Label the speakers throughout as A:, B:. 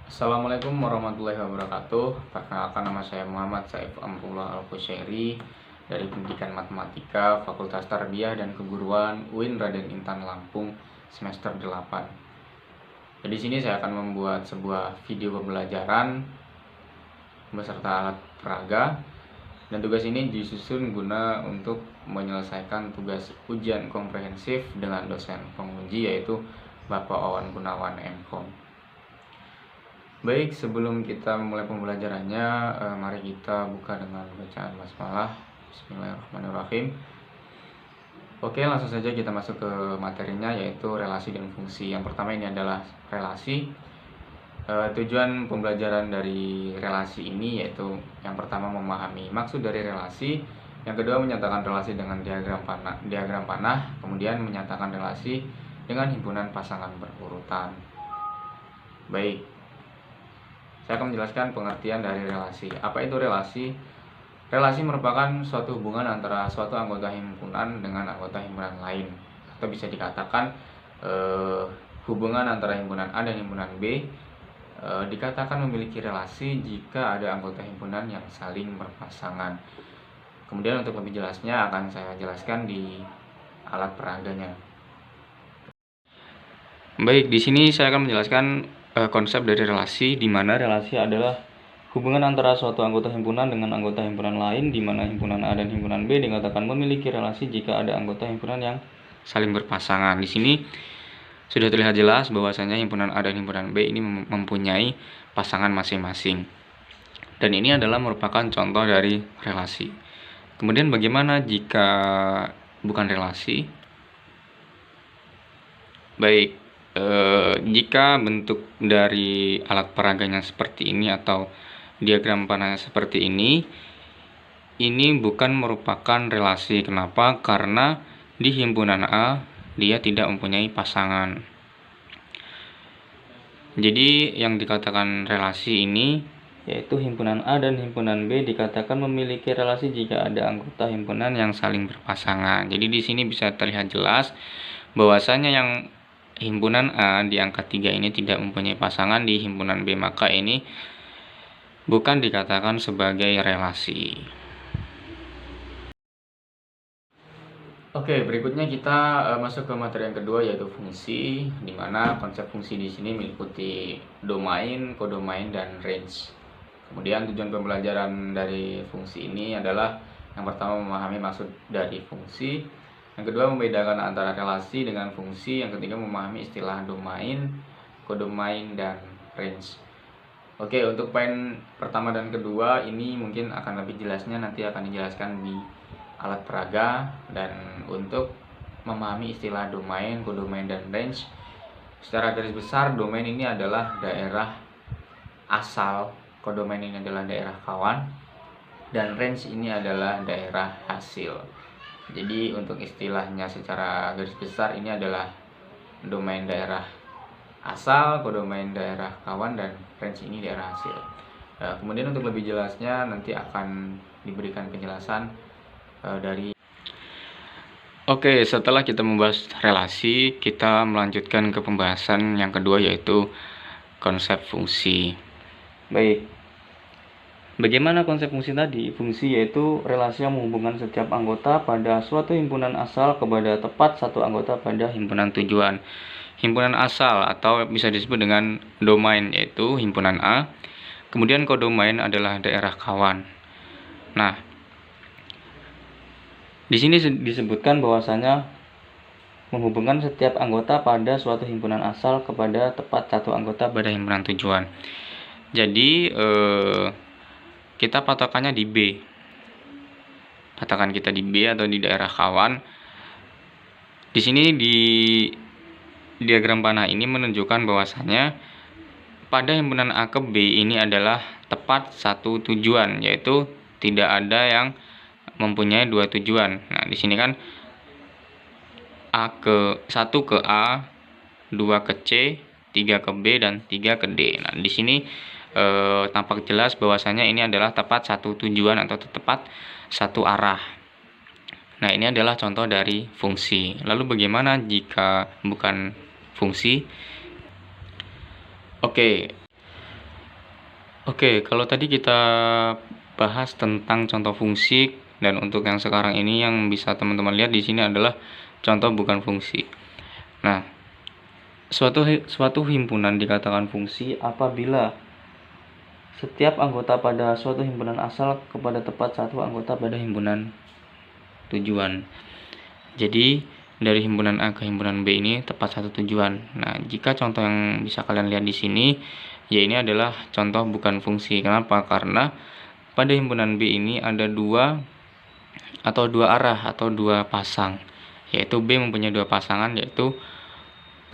A: Assalamualaikum warahmatullahi wabarakatuh. Perkenalkan, nama saya Muhammad Saif Amrullah Al-Qushairi dari Pendidikan Matematika Fakultas Tarbiyah dan Keguruan UIN Raden Intan Lampung semester 8. Di sini saya akan membuat sebuah video pembelajaran beserta alat peraga, dan tugas ini disusun guna untuk menyelesaikan tugas ujian komprehensif dengan dosen penguji yaitu Bapak Wawan Gunawan MKom. Baik, sebelum kita memulai pembelajarannya, mari kita buka dengan bacaan basmalah. Bismillahirrahmanirrahim. Oke, langsung saja kita masuk ke materinya, yaitu relasi dan fungsi. Yang pertama ini adalah relasi. Tujuan pembelajaran dari relasi ini yaitu yang pertama memahami maksud dari relasi, yang kedua menyatakan relasi dengan diagram panah, kemudian menyatakan relasi dengan himpunan pasangan berurutan. Baik, saya akan menjelaskan pengertian dari relasi. Apa itu relasi? Relasi merupakan suatu hubungan antara suatu anggota himpunan dengan anggota himpunan lain, atau bisa dikatakan hubungan antara himpunan A dan himpunan B dikatakan memiliki relasi jika ada anggota himpunan yang saling berpasangan. Kemudian untuk lebih jelasnya akan saya jelaskan di alat peraganya. Baik, di sini saya akan menjelaskan konsep dari relasi, di mana relasi adalah hubungan antara suatu anggota himpunan dengan anggota himpunan lain, di mana himpunan A dan himpunan B dikatakan memiliki relasi jika ada anggota himpunan yang saling berpasangan. Di sini sudah terlihat jelas bahwasanya himpunan A dan himpunan B ini mempunyai pasangan masing-masing. Dan ini adalah merupakan contoh dari relasi. Kemudian bagaimana jika bukan relasi? Baik, jika bentuk dari alat peraganya seperti ini atau diagram panahnya seperti ini bukan merupakan relasi. Kenapa? Karena di himpunan A dia tidak mempunyai pasangan. Jadi yang dikatakan relasi ini yaitu himpunan A dan himpunan B dikatakan memiliki relasi jika ada anggota himpunan yang saling berpasangan. Jadi di sini bisa terlihat jelas bahwasanya yang himpunan A di angka 3 ini tidak mempunyai pasangan di himpunan B, maka ini bukan dikatakan sebagai relasi. Oke, berikutnya kita masuk ke materi yang kedua, yaitu fungsi, di mana konsep fungsi di sini meliputi domain, kodomain, dan range. Kemudian tujuan pembelajaran dari fungsi ini adalah yang pertama memahami maksud dari fungsi, yang kedua membedakan antara relasi dengan fungsi, yang ketiga memahami istilah domain, kodomain, dan range. Oke, untuk poin pertama dan kedua ini mungkin akan lebih jelasnya nanti akan dijelaskan di alat peraga. Dan untuk memahami istilah domain, kodomain, dan range, secara garis besar domain ini adalah daerah asal, kodomain ini adalah daerah kawan, dan range ini adalah daerah hasil. Jadi untuk istilahnya secara garis besar ini adalah domain daerah asal, kodomain daerah kawan, dan range ini daerah hasil. Kemudian untuk lebih jelasnya nanti akan diberikan penjelasan dari. Oke, setelah kita membahas relasi, kita melanjutkan ke pembahasan yang kedua, yaitu konsep fungsi. Baik, bagaimana konsep fungsi tadi? Fungsi yaitu relasi yang menghubungkan setiap anggota pada suatu himpunan asal kepada tepat satu anggota pada himpunan tujuan. Himpunan asal atau bisa disebut dengan domain yaitu himpunan A. Kemudian kodomain adalah daerah kawan. Nah, di sini disebutkan bahwasanya menghubungkan setiap anggota pada suatu himpunan asal kepada tepat satu anggota pada himpunan tujuan. Jadi kita patokannya di B. Patokan kita di B atau di daerah kawan. Di sini di diagram panah ini menunjukkan bahwasanya pada himpunan A ke B ini adalah tepat satu tujuan, yaitu tidak ada yang mempunyai dua tujuan. Nah, di sini kan satu ke A, 2 ke C, 3 ke B, dan 3 ke D. Nah, di sini tampak jelas bahwasanya ini adalah tepat satu tujuan atau tepat satu arah. Nah, ini adalah contoh dari fungsi. Lalu bagaimana jika bukan fungsi? Oke, Oke, kalau tadi kita bahas tentang contoh fungsi, dan untuk yang sekarang ini yang bisa teman-teman lihat di sini adalah contoh bukan fungsi. Nah, suatu himpunan dikatakan fungsi apabila setiap anggota pada suatu himpunan asal kepada tepat satu anggota pada himpunan tujuan. Jadi dari himpunan A ke himpunan B ini tepat satu tujuan. Nah, jika contoh yang bisa kalian lihat di sini, ya ini adalah contoh bukan fungsi. Kenapa? Karena pada himpunan B ini ada dua arah atau dua pasang, yaitu B mempunyai dua pasangan, yaitu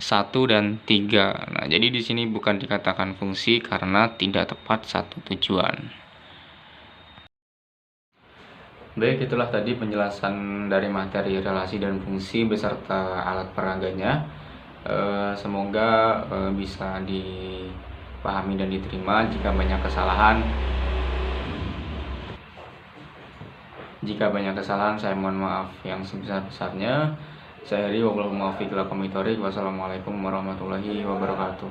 A: 1 dan 3. Nah, jadi di sini bukan dikatakan fungsi karena tidak tepat satu tujuan. Baik, itulah tadi penjelasan dari materi relasi dan fungsi beserta alat peraganya. Semoga bisa dipahami dan diterima. Jika banyak kesalahan, saya mohon maaf yang sebesar-besarnya. Saya Heri, wassalamualaikum warahmatullahi wabarakatuh.